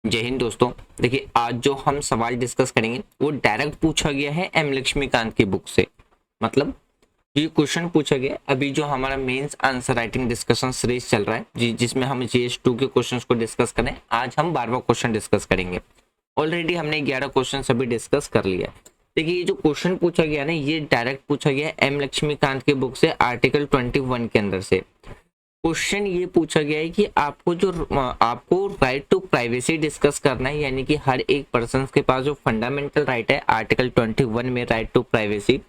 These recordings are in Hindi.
जय हिंद दोस्तों। देखिए, आज जो हम सवाल डिस्कस करेंगे वो डायरेक्ट पूछा गया है एम लक्ष्मीकांत की बुक से। मतलब ये क्वेश्चन पूछा गया है अभी जो हमारा mains answer writing discussion series चल रहा है जी, जिसमें हम जीएस 2 के क्वेश्चंस को डिस्कस करें। आज हम 12वां क्वेश्चन डिस्कस करेंगे। ऑलरेडी हमने 11 क्वेश्चन अभी डिस्कस कर लिया है। देखिए, ये जो क्वेश्चन पूछा गया ना, ये डायरेक्ट पूछा गया है एम लक्ष्मीकांत की बुक से, आर्टिकल 21 के अंदर से। क्वेश्चन ये पूछा गया है कि आपको राइट टू प्राइवेसी डिस्कस करना है, यानी कि हर एक पर्सन के पास जो फंडामेंटल राइट है आर्टिकल 21 में, राइट टू प्राइवेसी,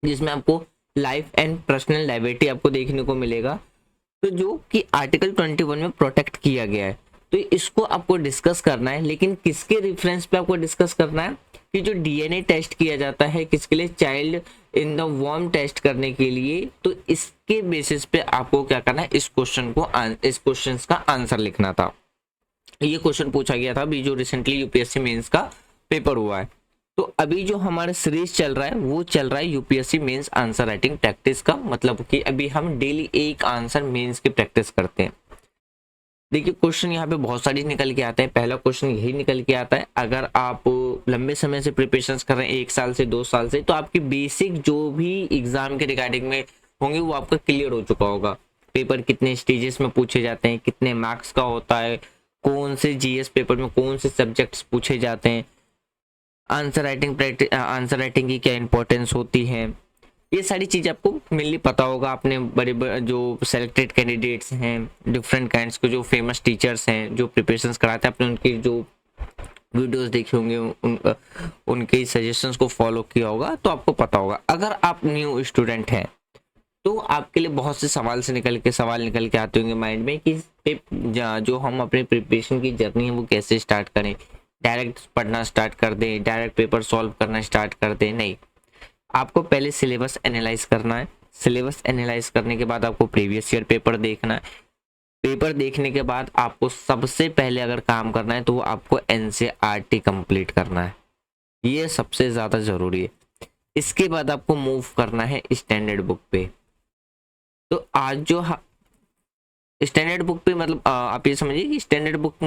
जिसमें आपको लाइफ एंड पर्सनल लाइबिलिटी आपको देखने को मिलेगा, तो जो कि आर्टिकल 21 में प्रोटेक्ट किया गया है। तो इसको आपको डिस्कस करना है, लेकिन किसके रेफरेंस पे आपको डिस्कस करना है कि जो डीएनए टेस्ट किया जाता है किसके लिए, child in the warm test करने के लिए। तो इसके बेसिस पे आपको क्या करना है, इस क्वेश्चन का आंसर लिखना था। ये क्वेश्चन पूछा गया था अभी जो रिसेंटली यूपीएससी मेंस का पेपर हुआ है। तो अभी जो हमारा सीरीज चल रहा है वो चल रहा है UPSC mains answer writing practice का। मतलब कि अभी हम डेली एक आंसर मेंस की प्रैक्टिस करते हैं। देखिए, क्वेश्चन यहाँ पे बहुत सारे निकल के आते हैं। पहला क्वेश्चन यही निकल के आता है, अगर आप लंबे समय से प्रिपरेशन कर रहे हैं, 1 साल से 2 साल से, तो आपकी बेसिक जो भी एग्जाम के रिगार्डिंग में होंगे वो आपका क्लियर हो चुका होगा। पेपर कितने स्टेजेस में पूछे जाते हैं, कितने मार्क्स का होता है, कौन से जीएस पेपर में कौन से सब्जेक्ट्स पूछे जाते हैं, आंसर राइटिंग की क्या इंपॉर्टेंस होती है, ये सारी चीज़ आपको मेनली पता होगा। आपने बड़े बड़े जो सेलेक्टेड कैंडिडेट्स हैं, डिफरेंट काइंड्स के जो फेमस टीचर्स हैं जो प्रिपरेशंस कराते हैं, आपने उनकी जो वीडियोस देखे होंगे, उनके सजेशंस को फॉलो किया होगा, तो आपको पता होगा। अगर आप न्यू स्टूडेंट हैं तो आपके लिए बहुत से सवाल निकल के आते होंगे माइंड में कि जो हम अपने प्रिपरेशन की जर्नी है वो कैसे स्टार्ट करें। डायरेक्ट पढ़ना स्टार्ट कर दें, डायरेक्ट पेपर सॉल्व करना स्टार्ट कर दें? नहीं, आपको पहले सिलेबस एनालाइज करना है। सिलेबस एनालाइज करने के बाद आपको प्रीवियस ईयर पेपर देखना है। पेपर देखने के बाद आपको सबसे पहले अगर काम करना है तो वो आपको एनसीईआरटी कंप्लीट करना है। ये सबसे ज़्यादा ज़रूरी है। इसके बाद आपको मूव करना है स्टैंडर्ड बुक पे। तो आज जो स्टैंडर्ड बुक पे, मतलब आप ये समझिए कि स्टैंडर्ड बुक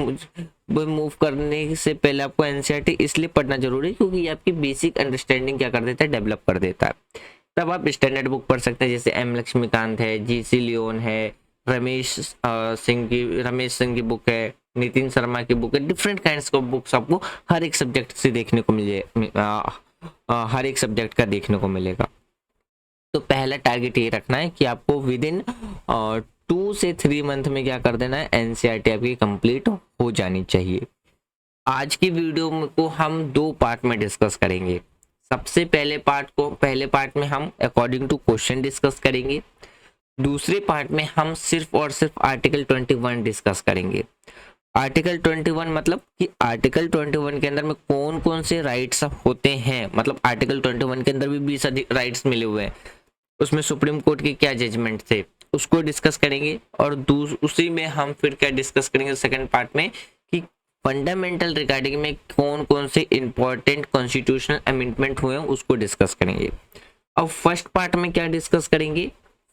मूव करने से पहले आपको एनसीईआरटी इसलिए पढ़ना जरूरी है क्योंकि ये आपकी बेसिक अंडरस्टैंडिंग क्या कर देता है, डेवलप कर देता है। तब आप स्टैंडर्ड बुक पढ़ सकते हैं, जैसे एम लक्ष्मीकांत है, जीसी लियोन है, रमेश सिंह की बुक है, नितिन शर्मा की बुक है। डिफरेंट काइंड्स ऑफ बुक्स आपको हर एक सब्जेक्ट से देखने को हर एक सब्जेक्ट का देखने को मिलेगा। तो पहला टारगेट ये रखना है कि आपको विद इन 2 से 3 मंथ में क्या कर देना है, एनसीईआरटी आपकी कंप्लीट हो जानी चाहिए। आज की वीडियो को हम 2 पार्ट में डिस्कस करेंगे। सबसे पहले पार्ट में हम अकॉर्डिंग टू क्वेश्चन डिस्कस करेंगे। दूसरे पार्ट में हम सिर्फ और सिर्फ आर्टिकल 21 डिस्कस करेंगे। आर्टिकल 21 मतलब कि आर्टिकल 21 के अंदर में कौन कौन से राइट्स होते हैं। मतलब आर्टिकल 21 के अंदर भी 20 राइट्स मिले हुए हैं, उसमें सुप्रीम कोर्ट के क्या जजमेंट थे उसको डिस्कस करेंगे। और उसी में हम फिर क्या डिस्कस करेंगे सेकंड पार्ट में कि फंडामेंटल रिगार्डिंग में कौन कौन से इंपॉर्टेंट कॉन्स्टिट्यूशनल अमेंडमेंट हुए हैं उसको डिस्कस करेंगे। अब फर्स्ट पार्ट में क्या डिस्कस करेंगे,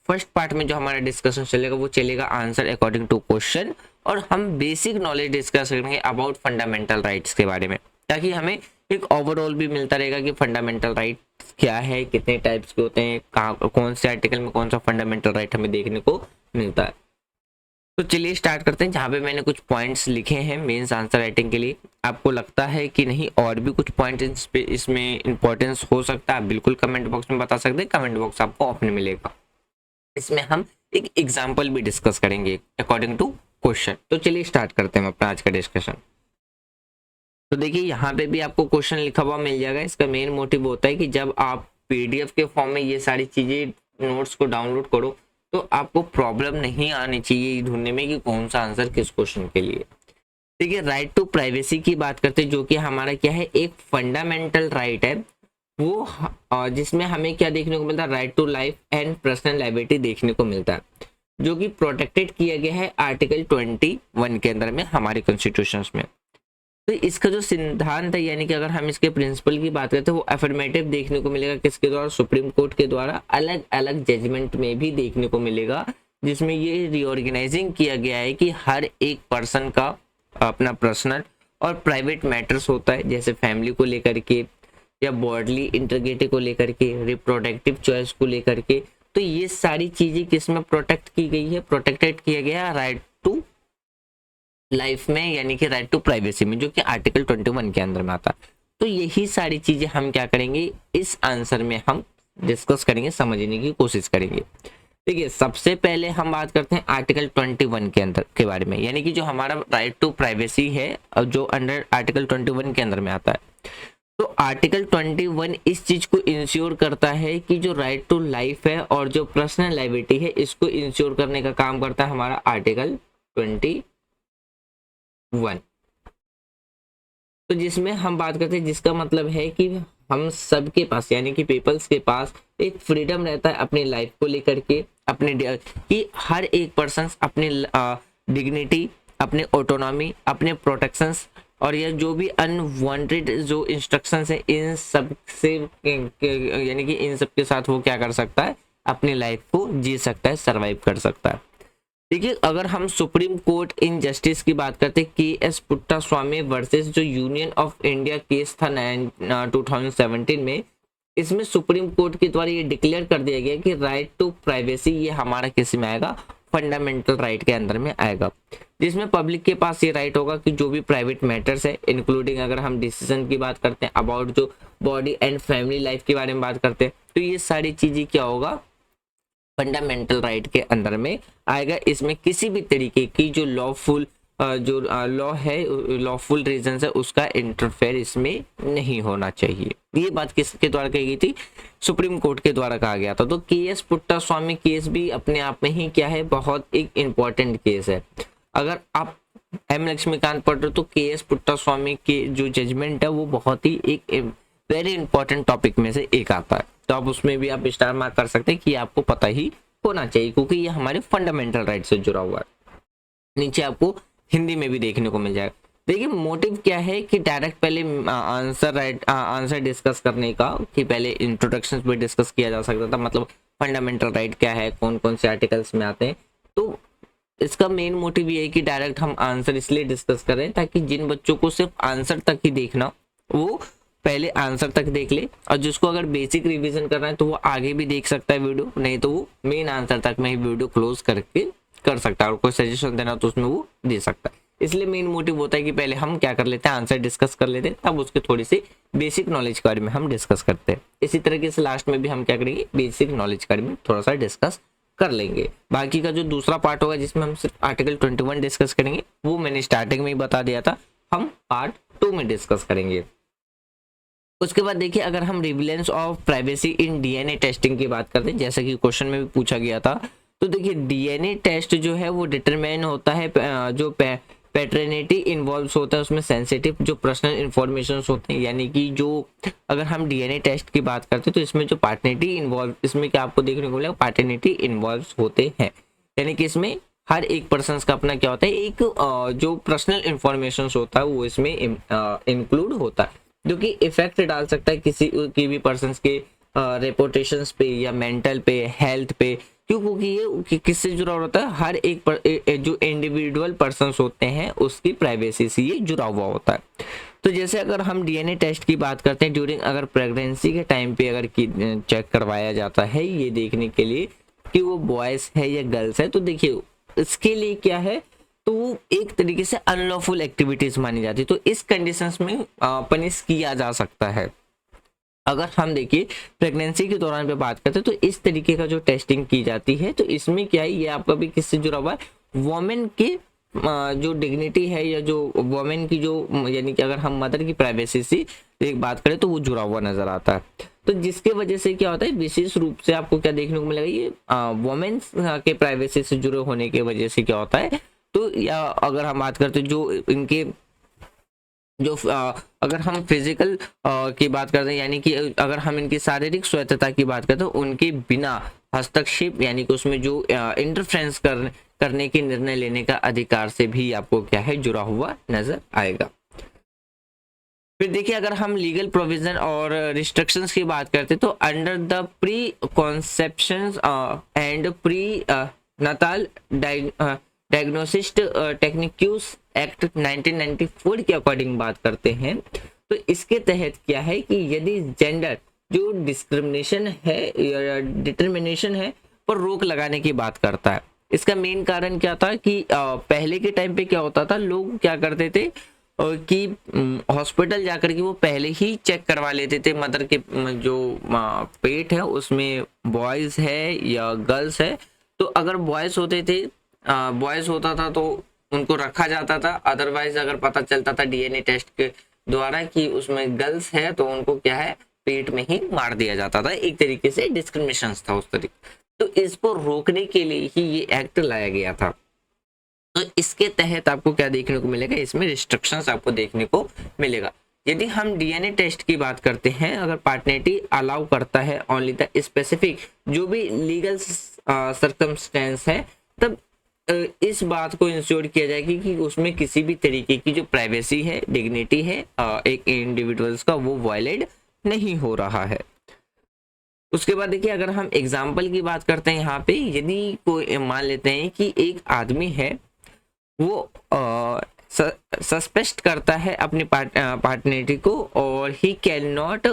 फर्स्ट पार्ट में जो हमारा डिस्कशन चलेगा वो चलेगा आंसर अकॉर्डिंग टू क्वेश्चन, और हम बेसिक नॉलेज डिस्कस करेंगे अबाउट फंडामेंटल राइट्स के बारे में, ताकि हमें एक ओवरऑल भी मिलता रहेगा कि फंडामेंटल राइट क्या है, कितने टाइप्स के होते हैं, कहाँ कौन से आर्टिकल में कौन सा फंडामेंटल राइट हमें देखने को मिलता है। तो चलिए स्टार्ट करते हैं। जहाँ पे मैंने कुछ पॉइंट्स लिखे हैं मेंस आंसर राइटिंग के लिए, आपको लगता है कि नहीं और भी कुछ पॉइंट्स इसमें इंपॉर्टेंस हो सकता है, बिल्कुल कमेंट बॉक्स में बता सकते हैं। कमेंट बॉक्स आपको ओपन मिलेगा। इसमें हम एक एग्जाम्पल भी डिस्कस करेंगे अकॉर्डिंग टू क्वेश्चन। तो चलिए स्टार्ट करते हैं अपना आज का डिस्कशन। तो देखिए, यहाँ पे भी आपको क्वेश्चन लिखा हुआ मिल जाएगा। इसका मेन मोटिव होता है कि जब आप पीडीएफ के फॉर्म में ये सारी चीजें नोट्स को डाउनलोड करो तो आपको प्रॉब्लम नहीं आनी चाहिए ढूंढने में कि कौन सा आंसर किस क्वेश्चन के लिए। देखिए, राइट टू प्राइवेसी की बात करते हैं, जो कि हमारा क्या है, एक फंडामेंटल राइट है। वो जिसमें हमें क्या देखने को मिलता है, right to life and personal liability देखने को मिलता है, जो कि प्रोटेक्टेड किया गया है आर्टिकल 21 के अंदर में हमारे कॉन्स्टिट्यूशन में। तो इसका जो सिद्धांत है, यानी कि अगर हम इसके प्रिंसिपल की बात करते हैं, वो अफर्मेटिव देखने को मिलेगा किसके द्वारा, सुप्रीम कोर्ट के द्वारा अलग अलग जजमेंट में भी देखने को मिलेगा, जिसमें ये रीऑर्गेनाइजिंग किया गया है कि हर एक पर्सन का अपना पर्सनल और प्राइवेट मैटर्स होता है जैसे फैमिली को लेकर के या बॉडली इंटीग्रिटी को लेकर के, रिप्रोडक्टिव चॉइस को लेकर के। तो ये सारी चीजें किसमें प्रोटेक्ट की गई है, प्रोटेक्टेड किया गया राइट टू लाइफ में, यानी कि राइट टू प्राइवेसी में, जो कि आर्टिकल 21 के अंदर में आता है। तो यही सारी चीजें हम क्या करेंगे इस आंसर में हम डिस्कस करेंगे, समझने की कोशिश करेंगे। देखिए सबसे पहले हम बात करते हैं आर्टिकल 21 के अंदर के बारे में, यानी कि जो हमारा राइट टू प्राइवेसी है और जो अंडर आर्टिकल 21 के अंदर में आता है। तो आर्टिकल 21 इस चीज को इंश्योर करता है कि जो राइट टू लाइफ है और जो पर्सनल लाइबिलिटी है इसको इंश्योर करने का काम करता है हमारा आर्टिकल 21। तो जिसमें हम बात करते हैं, जिसका मतलब है कि हम सबके पास यानी कि पीपल्स के पास एक फ्रीडम रहता है अपनी लाइफ को लेकर के, अपने कि हर एक पर्सन अपने डिग्निटी, अपने ऑटोनॉमी, अपने प्रोटेक्शंस और यह जो भी अनवांटेड जो इंस्ट्रक्शंस है इन सब से यानी कि इन सब के साथ वो क्या कर सकता है, अपनी लाइफ को जी सकता है, सरवाइव कर सकता है। देखिए अगर हम सुप्रीम कोर्ट इन जस्टिस की बात करते हैं, के.एस. पुट्टास्वामी वर्सेस जो यूनियन ऑफ इंडिया केस था 2017 में, इसमें सुप्रीम कोर्ट के द्वारा ये डिक्लेयर कर दिया गया कि राइट टू प्राइवेसी ये हमारा किस में आएगा, फंडामेंटल राइट के अंदर में आएगा, जिसमें पब्लिक के पास ये राइट होगा कि जो भी प्राइवेट मैटर्स है इंक्लूडिंग अगर हम डिसीजन की बात करते हैं अबाउट जो बॉडी एंड फैमिली लाइफ के बारे में बात करते हैं, तो ये सारी चीजें क्या होगा, फंडामेंटल राइट के अंदर में आएगा। इसमें किसी भी तरीके की जो लॉफुल जो लॉ है, लॉफुल रीजन है, उसका इंटरफेयर इसमें नहीं होना चाहिए। ये बात किसके द्वारा कही गई थी, सुप्रीम कोर्ट के द्वारा कहा गया था। तो के.एस. पुट्टास्वामी केस भी अपने आप में ही क्या है, बहुत एक इम्पोर्टेंट केस है। अगर आप एम लक्ष्मीकांत पढ़ रहे हो तो के.एस. पुट्टास्वामी के जो जजमेंट है वो बहुत ही एक वेरी इंपॉर्टेंट टॉपिक में से एक आता है। तो आप उसमें भी आप स्टार मार्क कर सकते हैं कि आपको पता ही होना चाहिए, क्योंकि ये हमारे फंडामेंटल राइट से जुड़ा हुआ है। नीचे आपको हिंदी में भी देखने को मिल जाएगा। देखिए मोटिव क्या है कि डायरेक्ट पहले आंसर डिस्कस करने का, कि पहले इंट्रोडक्शन पे डिस्कस किया जा सकता था, मतलब फंडामेंटल राइट क्या है, कौन कौन से आर्टिकल्स में आते हैं। तो इसका मेन मोटिव ये है कि डायरेक्ट हम आंसर इसलिए डिस्कस करें ताकि जिन बच्चों को सिर्फ आंसर तक ही देखना वो पहले आंसर तक देख ले, और जिसको अगर बेसिक रिवीजन करना है तो वो आगे भी देख सकता है वीडियो, नहीं तो वो मेन आंसर तक में ही वीडियो क्लोज करके कर सकता है, और कोई सजेशन देना तो उसमें वो दे सकता है। इसलिए मेन मोटिव होता है कि पहले हम क्या कर लेते हैं, आंसर डिस्कस कर लेते हैं, तब उसके थोड़ी सी बेसिक नॉलेज के बारे में हम डिस्कस करते हैं। इसी तरीके से लास्ट में भी हम क्या करेंगे, बेसिक नॉलेज के बारे में थोड़ा सा डिस्कस कर लेंगे। बाकी का जो दूसरा पार्ट होगा जिसमें हम सिर्फ आर्टिकल 21 डिस्कस करेंगे, वो मैंने स्टार्टिंग में ही बता दिया था, हम पार्ट 2 में डिस्कस करेंगे। उसके बाद देखिए अगर हम relevance of privacy in DNA testing की बात करते हैं, जैसा कि क्वेश्चन में भी पूछा गया था, तो देखिए डीएनए टेस्ट जो है वो डिटरमाइन होता है जो पैटर्निटी इन्वॉल्व होता है उसमें सेंसिटिव जो पर्सनल इंफॉर्मेशन होते हैं, यानी कि जो अगर हम डीएनए टेस्ट की बात करते हैं तो इसमें जो पार्टनिटी इन्वॉल्व, इसमें क्या आपको देखने को मिलेगा, पार्टनिटी इन्वॉल्व होते हैं, यानी कि इसमें हर एक पर्सन का अपना क्या होता है, एक जो पर्सनल इंफॉर्मेशन होता है वो इसमें इंक्लूड होता है, जो कि इफेक्ट डाल सकता है किसी की भी पर्सन के रेपुटेशन पे या मेंटल पे, हेल्थ पे। क्यों, क्योंकि ये किससे जुड़ा होता है, हर एक जो इंडिविजुअल पर्सन होते हैं उसकी प्राइवेसी से ये जुड़ा हुआ होता है। तो जैसे अगर हम डीएनए टेस्ट की बात करते हैं ड्यूरिंग अगर प्रेगनेंसी के टाइम पे अगर चेक करवाया जाता है ये देखने के लिए कि वो बॉयज है या गर्ल्स है, तो देखिए इसके लिए क्या है, तो वो एक तरीके से अनलॉफुल एक्टिविटीज मानी जाती है, तो इस कंडीशंस में पनिश किया जा सकता है। अगर हम देखिए प्रेगनेंसी के दौरान पे बात करते हैं तो इस तरीके का जो टेस्टिंग की जाती है, तो इसमें क्या है, ये आपका भी किससे जुड़ा हुआ है, वोमेन की जो डिग्निटी है या जो वोमेन की जो यानी कि अगर हम मदर की प्राइवेसी से एक बात करें तो वो जुड़ा हुआ नजर आता है। तो जिसके वजह से क्या होता है, विशेष रूप से आपको क्या देखने को मिलेगा, ये वोमेन्स के प्राइवेसी से जुड़े होने की वजह से क्या होता है, तो या अगर हम बात करते हैं जो इनके जो अगर हम फिजिकल की बात करते हैं, यानी कि अगर हम इनकी शारीरिक स्वायत्तता की बात करते हैं, उनके बिना हस्तक्षेप यानी कि उसमें जो इंटरफ्रेंस करने के निर्णय लेने का अधिकार से भी आपको क्या है जुड़ा हुआ नजर आएगा। फिर देखिए अगर हम लीगल प्रोविजन और रिस्ट्रिक्शंस की बात करते हैं तो under the pre conception and pre natal diagnostic techniques act 1994 के अकॉर्डिंग बात करते हैं तो इसके तहत क्या है कि यदि जेंडर जो डिस्क्रिमिनेशन है या डिटर्मिनेशन है पर रोक लगाने की बात करता है। इसका मेन कारण क्या था कि पहले के टाइम पे क्या होता था, लोग क्या करते थे कि हॉस्पिटल जाकर के वो पहले ही चेक करवा लेते थे मदर के जो पेट है उसमें बॉयज है या गर्ल्स है। तो अगर बॉयज होते थे बॉयज होता था तो उनको रखा जाता था, अदरवाइज अगर पता चलता था डीएनए टेस्ट के द्वारा कि उसमें गर्ल्स है तो उनको क्या है पेट में ही मार दिया जाता था। एक तरीके से डिस्क्रिमिनेशन था उस तरीके। तो इसको रोकने के लिए ही ये एक्ट लाया गया था। तो इसके तहत आपको क्या देखने को मिलेगा, इसमें रिस्ट्रिक्शंस आपको देखने को मिलेगा। यदि हम डीएनए टेस्ट की बात करते हैं, अगर पार्टनरिटी अलाउ करता है ओनली द स्पेसिफिक जो भी लीगल सर्कमस्टेंस है, तब इस बात को इंश्योर किया जाएगी कि उसमें किसी भी तरीके की जो प्राइवेसी है, डिग्निटी है एक इंडिविजुअल्स का, वो वायलेट नहीं हो रहा है। उसके बाद देखिए, अगर हम एग्जाम्पल की बात करते हैं यहाँ पे, यदि कोई मान लेते हैं कि एक आदमी है वो सस्पेक्ट करता है अपनी पार्टनरिटी को और ही कैन नॉट,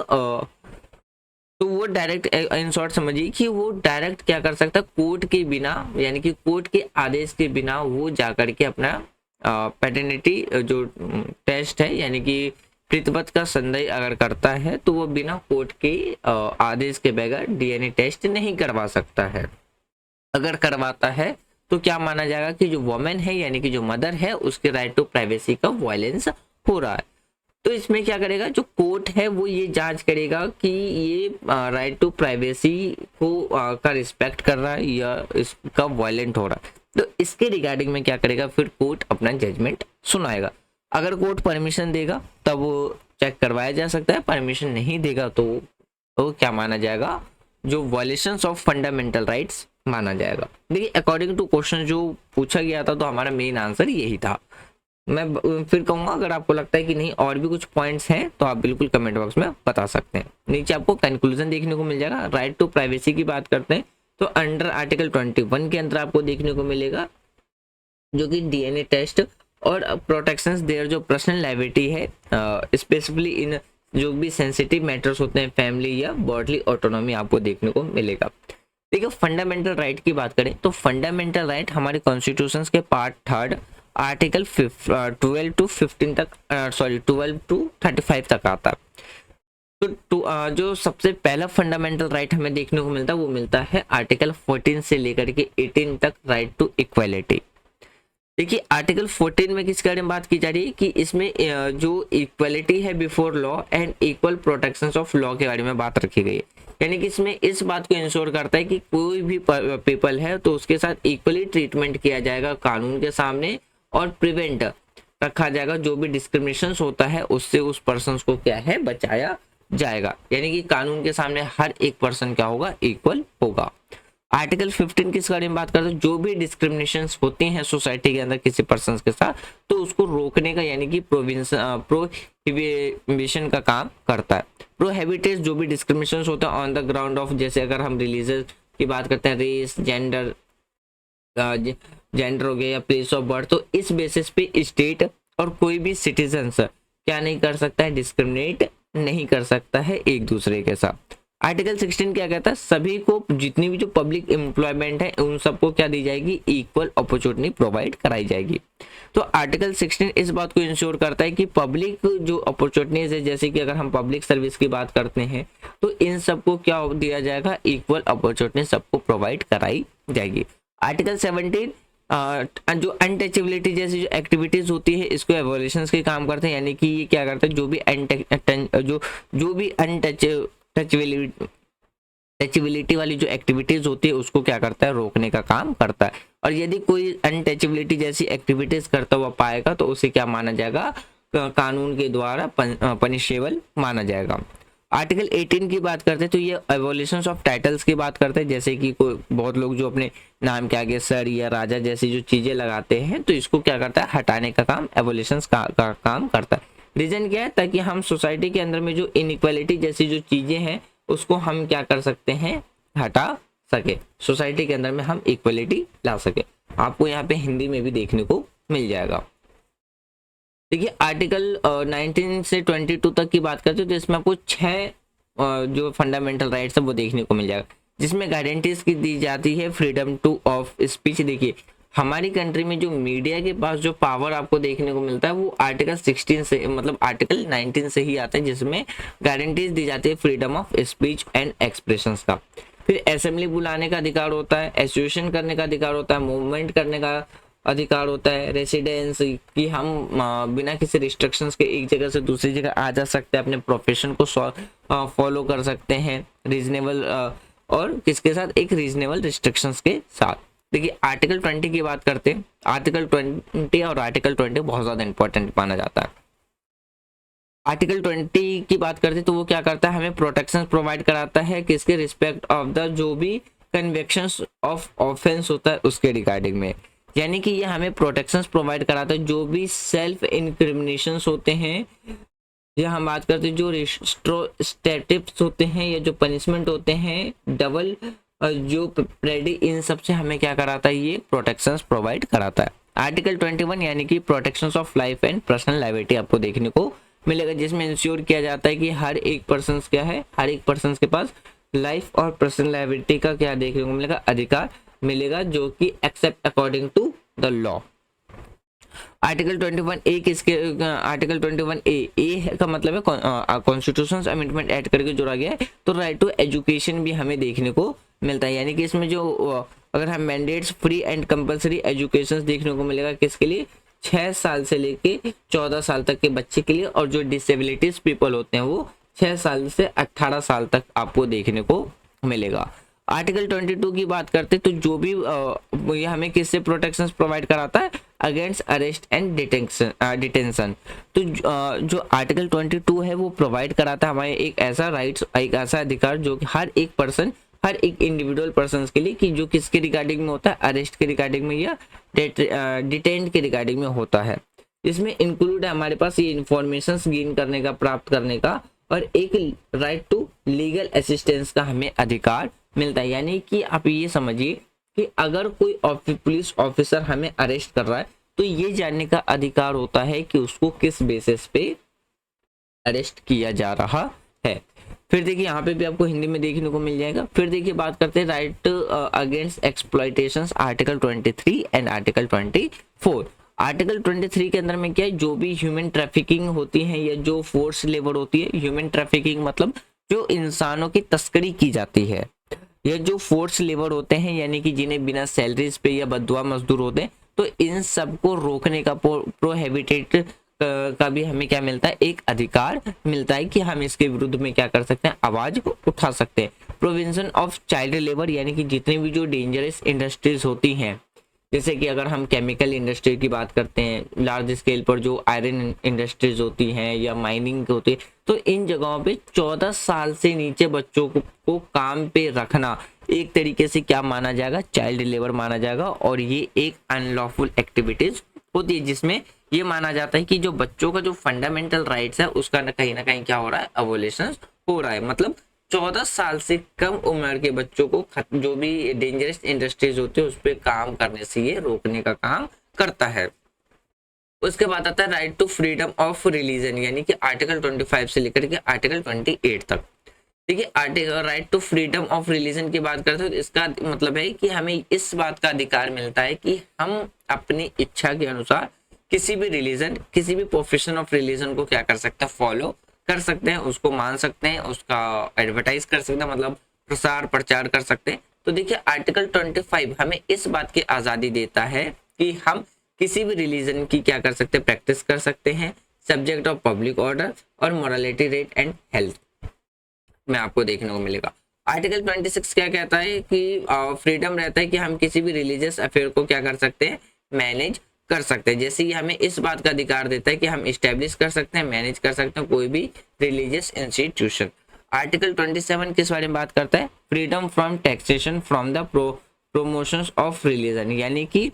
तो वो डायरेक्ट इन शॉर्ट समझिए कि वो डायरेक्ट क्या कर सकता है, कोर्ट के बिना यानी कि कोर्ट के आदेश के बिना वो जाकर के अपना पैटर्निटी जो टेस्ट है यानी कि पितृत्व का संदेह अगर करता है तो वो बिना कोर्ट के आदेश के बगैर डीएनए टेस्ट नहीं करवा सकता है। अगर करवाता है तो क्या माना जाएगा कि जो वुमेन है यानी कि जो मदर है उसके राइट टू प्राइवेसी का वायलेंस हो रहा है। तो इसमें क्या करेगा, जो कोर्ट है वो ये जांच करेगा कि ये राइट टू प्राइवेसी को का रिस्पेक्ट कर रहा है या इसका वायलेंट हो रहा है। तो इसके रिगार्डिंग में क्या करेगा, फिर कोर्ट अपना जजमेंट सुनाएगा। अगर कोर्ट परमिशन देगा तब वो चेक करवाया जा सकता है, परमिशन नहीं देगा तो क्या माना जाएगा, जो वायलेशंस ऑफ फंडामेंटल राइट्स माना जाएगा। देखिए, अकॉर्डिंग टू क्वेश्चन जो पूछा गया था तो हमारा मेन आंसर यही था। मैं फिर कहूँगा अगर आपको लगता है कि नहीं और भी कुछ पॉइंट्स हैं तो आप बिल्कुल कमेंट बॉक्स में बता सकते हैं। नीचे आपको कंक्लूजन देखने को मिल जाएगा। राइट टू प्राइवेसी की बात करते हैं तो अंडर आर्टिकल 21 के अंदर आपको देखने को मिलेगा जो कि डीएनए टेस्ट और प्रोटेक्शंस देयर जो पर्सनल लाइबिलिटी है स्पेसिफिकली इन जो भी सेंसिटिव मैटर्स होते हैं फैमिली या बॉडली ऑटोनॉमी आपको देखने को मिलेगा। देखिए, फंडामेंटल राइट की बात करें तो फंडामेंटल राइट हमारे कॉन्स्टिट्यूशन के पार्ट 3 आर्टिकल 12 to 15 तक 12 to 35 तक आता है। तो जो सबसे पहला फंडामेंटल राइट हमें देखने को मिलता है वो मिलता है आर्टिकल 14 से लेकर के 18 तक, राइट टू इक्वालिटी। देखिए, आर्टिकल 14 में किस बारे में बात की जा रही है कि इसमें जो इक्वालिटी है before law and equal protections of law के बारे में बात रखी गई है। यानी कि इसमें इस बात को इंश्योर करता है कि कोई भी पीपल है तो उसके साथ इक्वली ट्रीटमेंट किया जाएगा कानून के सामने और प्रिवेंट रखा जाएगा, जो भी डिस्क्रिमिनेशन होता है उससे उस पर्सन को क्या है बचाया जाएगा। यानी कि कानून के सामने हर एक पर्सन क्या होगा, इक्वल होगा। आर्टिकल 15 किस बारे में बात करते हैं, जो भी डिस्क्रिमिनेशन होती हैं सोसाइटी के अंदर किसी पर्सन के साथ तो उसको रोकने का यानी कि प्रोहिबिशन का काम करता है। प्रोहिबिटेड जो भी डिस्क्रिमिनेशन होता है ऑन द ग्राउंड ऑफ, जैसे अगर हम रिलीजन की बात करते हैं, रेस, जेंडर हो गया या प्लेस ऑफ बर्थ, तो इस बेसिस पे स्टेट और कोई भी सिटीजन क्या नहीं कर सकता है, डिस्क्रिमिनेट नहीं कर सकता है एक दूसरे के साथ। आर्टिकल 16 क्या कहता है, सभी को जितनी भी जो पब्लिक एम्प्लॉयमेंट है उन सबको क्या दी जाएगी, इक्वल अपॉर्चुनिटी प्रोवाइड कराई जाएगी। तो आर्टिकल 16 इस बात को इंश्योर करता है कि पब्लिक जो अपॉर्चुनिटीज है, जैसे कि अगर हम पब्लिक सर्विस की बात करते हैं तो इन सबको क्या दिया जाएगा, इक्वल अपॉर्चुनिटी सबको प्रोवाइड कराई जाएगी। आर्टिकल 17 जो अनटचेबिलिटी जैसी जो एक्टिविटीज होती है इसको एवोल्यूशंस के काम करते हैं। यानी कि ये क्या करते हैं, जो भी टचेबिलिटी वाली जो एक्टिविटीज होती है उसको क्या करता है, रोकने का काम करता है। और यदि कोई अनटचेबिलिटी जैसी एक्टिविटीज करता हुआ पाएगा तो उसे क्या माना जाएगा, कानून के द्वारा पनिशेबल माना जाएगा। आर्टिकल 18 की बात करते हैं तो ये एवोल्यूशंस ऑफ टाइटल्स की बात करते हैं, जैसे कि कोई बहुत लोग जो अपने नाम के आगे सर या राजा जैसी जो चीजें लगाते हैं तो इसको क्या करता है, हटाने का काम एवोल्यूशंस का काम करता है। रीजन क्या है, ताकि हम सोसाइटी के अंदर में जो इनइक्वालिटी जैसी जो चीजें हैं उसको हम क्या कर सकते हैं, हटा सके, सोसाइटी के अंदर में हम इक्वलिटी ला सके। आपको यहाँ पे हिंदी में भी देखने को मिल जाएगा। देखिए आर्टिकल 19 से 22 तक की बात करते हैं तो इसमें आपको 6 जो फंडामेंटल राइट्स है वो देखने को मिल जाएगा, जिसमें गारंटीज की दी जाती है फ्रीडम टू ऑफ स्पीच। देखिए हमारी कंट्री में जो मीडिया के पास जो पावर आपको देखने को मिलता है वो आर्टिकल 16 से मतलब आर्टिकल 19 से ही आता है, जिसमें गारंटीज दी जाती है freedom of speech and expressions का। फिर असेंबली बुलाने का अधिकार होता है, एसोसिएशन करने का अधिकार होता है, मूवमेंट करने का अधिकार होता है, रेसिडेंस कि हम बिना किसी रिस्ट्रिक्शंस के एक जगह से दूसरी जगह आ जा सकते हैं, अपने प्रोफेशन को फॉलो कर सकते हैं रीजनेबल और किसके साथ, एक रीजनेबल रिस्ट्रिक्शंस के साथ। देखिए आर्टिकल 20 की बात करते हैं, आर्टिकल 20 और आर्टिकल 20 बहुत ज्यादा इंपॉर्टेंट माना जाता है। आर्टिकल 20 की बात करते हैं तो वो क्या करता है, हमें प्रोटेक्शन प्रोवाइड कराता है किसके रिस्पेक्ट ऑफ द जो भी कन्विक्शंस ऑफ ऑफेंस होता है उसके रिगार्डिंग में, यानी कि ये हमें प्रोटेक्शंस प्रोवाइड कराता है जो भी सेल्फ इंक्रिमिनेशंस होते हैं, या हम बात करते हैं जो रिस्ट्रोस्टेटिव्स होते हैं या जो पनिशमेंट होते हैं, डबल जो प्रेडी, इन सब से हमें क्या कराता है, ये प्रोटेक्शंस प्रोवाइड कराता है। आर्टिकल 21 यानी कि protections of life and personal liability आपको देखने को मिलेगा, जिसमें इंश्योर किया जाता है कि हर एक पर्सन क्या है, हर एक पर्सन के पास लाइफ और पर्सनल लाइबिलिटी का क्या देखने को मिलेगा, अधिकार मिलेगा, जो कि except according to the law. Article 21 A किसके, आर्टिकल 21 ए का मतलब है कॉन्स्टिट्यूशन अमेंडमेंट ऐड करके जोड़ा गया है, तो राइट टू एजुकेशन भी हमें देखने को मिलता है, यानी कि इसमें जो अगर हम mandates free and compulsory education देखने को मिलेगा किसके लिए, 6 साल से लेके 14 साल तक के बच्चे के लिए, और जो डिसेबिलिटीज पीपल होते हैं वो 6 साल से 18 साल तक आपको देखने को मिलेगा। आर्टिकल 22 की बात करते तो जो भी ये हमें किससे प्रोटेक्शंस प्रोवाइड कराता है, अगेंस्ट अरेस्ट एंड डिटेंशन। तो जो आर्टिकल 22 है वो प्रोवाइड कराता है हमारे एक ऐसा राइट्स, एक ऐसा अधिकार जो कि हर एक पर्सन, हर एक इंडिविजुअल पर्सन के लिए, कि जो किसके रिगार्डिंग में होता है, अरेस्ट के रिगार्डिंग में या डिटेंट के रिगार्डिंग में होता है। इसमें इंक्लूड है हमारे पास ये इंफॉर्मेशन गेन करने का, प्राप्त करने का, और एक राइट टू लीगल असिस्टेंस का हमें अधिकार मिलता है। यानी कि आप ये समझिए कि अगर कोई पुलिस ऑफिसर हमें अरेस्ट कर रहा है तो ये जानने का अधिकार होता है कि उसको किस बेसिस पे अरेस्ट किया जा रहा है। फिर देखिए यहाँ पे भी आपको हिंदी में देखने को मिल जाएगा। फिर देखिए बात करते हैं right against exploitations, article 23 and article 24। Article 23 के अंदर में क्या है, जो भी ह्यूमन ट्रैफिकिंग होती है या जो फोर्स लेबर होती है, ह्यूमन ट्रैफिकिंग मतलब जो इंसानों की तस्करी की जाती है, या जो फोर्स लेबर होते हैं यानी कि जिन्हें बिना सैलरीज पे या बदुआ मजदूर होते हैं, तो इन सब को रोकने का प्रोहिबिटेड का भी हमें क्या मिलता है, एक अधिकार मिलता है कि हम इसके विरुद्ध में क्या कर सकते हैं, आवाज उठा सकते हैं। प्रोविंशन ऑफ चाइल्ड लेबर, यानी कि जितनी भी जो डेंजरस इंडस्ट्रीज होती हैं, जैसे कि अगर हम केमिकल इंडस्ट्री की बात करते हैं, लार्ज स्केल पर जो आयरन इंडस्ट्रीज होती हैं या माइनिंग होती है, तो इन जगहों पे 14 साल से नीचे बच्चों को काम पे रखना एक तरीके से क्या माना जाएगा, चाइल्ड लेबर माना जाएगा। और ये एक अनलॉफुल एक्टिविटीज होती है, जिसमें ये माना जाता है कि जो बच्चों का जो फंडामेंटल राइट्स है उसका ना कहीं क्या हो रहा है, अवोलेशन हो रहा है। मतलब 14 साल से कम उम्र के बच्चों को जो भी डेंजरस इंडस्ट्रीज होती है उस पर काम करने से ये रोकने का काम करता है। उसके बाद आता है right to freedom of religion, यानी कि आर्टिकल 25 से लेकर के आर्टिकल 28 तक। देखिए article right to freedom of religion की बात करते हैं तो इसका मतलब है कि हमें इस बात का अधिकार मिलता है कि हम अपनी इच्छा के अनुसार किसी भी रिलीजन, किसी भी प्रोफेशन ऑफ रिलीजन को क्या कर सकते हैं, फॉलो कर सकते हैं, उसको मान सकते हैं, उसका एडवर्टाइज कर सकते हैं, मतलब प्रसार प्रचार कर सकते हैं। तो देखिए आर्टिकल 25 हमें इस बात की आज़ादी देता है कि हम किसी भी रिलीजन की क्या कर सकते हैं, प्रैक्टिस कर सकते हैं, सब्जेक्ट ऑफ पब्लिक ऑर्डर और मोरालिटी, रेट एंड हेल्थ में आपको देखने को मिलेगा। आर्टिकल 26 क्या कहता है कि फ्रीडम रहता है कि हम किसी भी रिलीजियस अफेयर को क्या कर सकते हैं, मैनेज कर सकते हैं। जैसे ये हमें इस बात का अधिकार देता है कि हम इस्टेब्लिश कर सकते हैं, मैनेज कर सकते हैं कोई भी रिलीजियस इंस्टीट्यूशन। आर्टिकल 27 किस बारे में बात करता है, freedom from taxation from the promotion of religion, यानी कि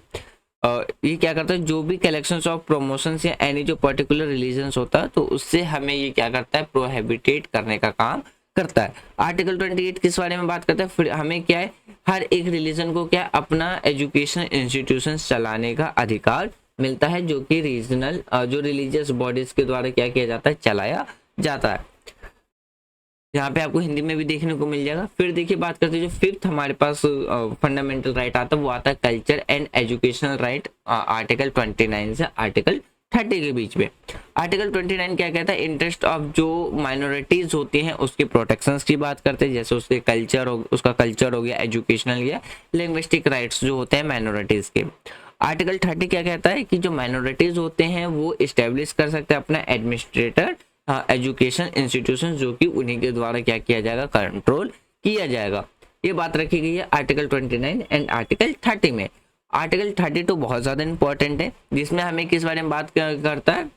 ये क्या करता है, जो भी कलेक्शंस ऑफ प्रमोशंस या एनी जो पर्टिकुलर रिलीजन होता है तो उससे हमें ये क्या करता है, प्रोहिबिटेट करने का काम करता है। आर्टिकल 28 किस बारे में बात करता है, फिर हमें क्या है, हर एक रिलीजन को क्या अपना एजुकेशनल इंस्टीट्यूशन चलाने का अधिकार मिलता है, जो कि रीजनल जो रिलीजियस बॉडीज के द्वारा क्या किया जाता है, चलाया जाता है। यहाँ पे आपको हिंदी में भी देखने को मिल जाएगा। फिर देखिए बात करते हैं जो फिफ्थ हमारे पास फंडामेंटल राइट आता है, वो आता है culture and educational right, article 29 से आर्टिकल 30 के बीच में। आर्टिकल 29 क्या कहता है, इंटरेस्ट ऑफ जो माइनॉरिटीज होती हैं उसके प्रोटेक्शंस की बात करते हैं, जैसे उसका कल्चर हो गया, एजुकेशनल या लिंग्विस्टिक राइट्स जो होते हैं माइनॉरिटीज के। आर्टिकल 30 क्या कहता है कि जो माइनॉरिटीज होते हैं वो इस्टेब्लिश कर सकते हैं अपना एडमिनिस्ट्रेटर एजुकेशन इंस्टीट्यूशन, जो कि उन्हीं के द्वारा क्या किया जाएगा, कंट्रोल किया जाएगा। ये बात रखी गई है आर्टिकल 29 एंड आर्टिकल 30 में। आर्टिकल 32 बहुत ज्यादा इंपॉर्टेंट है, जिसमें हमें किस बारे में बात करता है,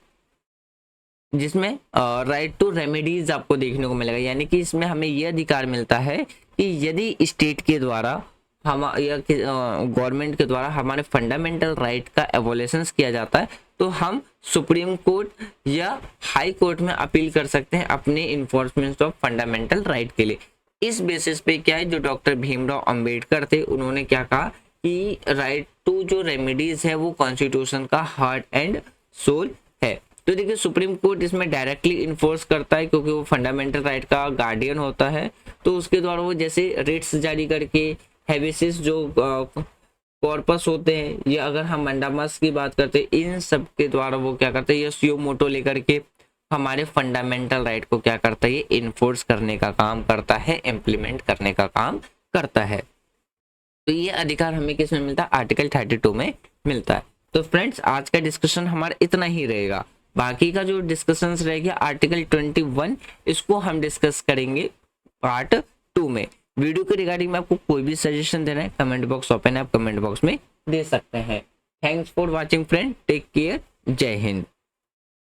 जिसमें राइट टू रेमेडीज आपको देखने को मिलेगा, यानी कि इसमें हमें यह अधिकार मिलता है कि यदि स्टेट के द्वारा हम या गवर्नमेंट के द्वारा हमारे फंडामेंटल राइट का एवोल्यूशन किया जाता है, तो हम सुप्रीम कोर्ट या हाई कोर्ट में अपील कर सकते हैं अपने इन्फोर्समेंट ऑफ फंडामेंटल राइट के लिए। इस बेसिस पे क्या है, जो डॉक्टर भीमराव अंबेडकर थे उन्होंने क्या कहा कि राइट टू जो रेमेडीज है वो कॉन्स्टिट्यूशन का हार्ट एंड सोल है। तो देखिए सुप्रीम कोर्ट इसमें डायरेक्टली इन्फोर्स करता है, क्योंकि वो फंडामेंटल राइट का गार्डियन होता है, तो उसके द्वारा वो जैसे रिट्स जारी करके हेबिसिस जो कॉर्पस होते हैं, या अगर हम मंडामस की बात करते हैं, इन सब के द्वारा वो क्या करते हैं, ये सुयो मोटो लेकर के हमारे फंडामेंटल राइट को क्या करता है, ये इन्फोर्स करने का काम करता है, इम्प्लीमेंट करने का काम करता है। तो ये अधिकार हमें किस में मिलता है, आर्टिकल 32 में मिलता है। तो फ्रेंड्स आज का डिस्कशन हमारा इतना ही रहेगा, बाकी का जो डिस्कशन रहेगा आर्टिकल 21 इसको हम डिस्कस करेंगे पार्ट 2 में। वीडियो के रिगार्डिंग में आपको कोई भी सजेशन देना है, कमेंट बॉक्स ओपन है, आप कमेंट बॉक्स में दे सकते हैं। Thanks for watching friend, take care, जय हिंद।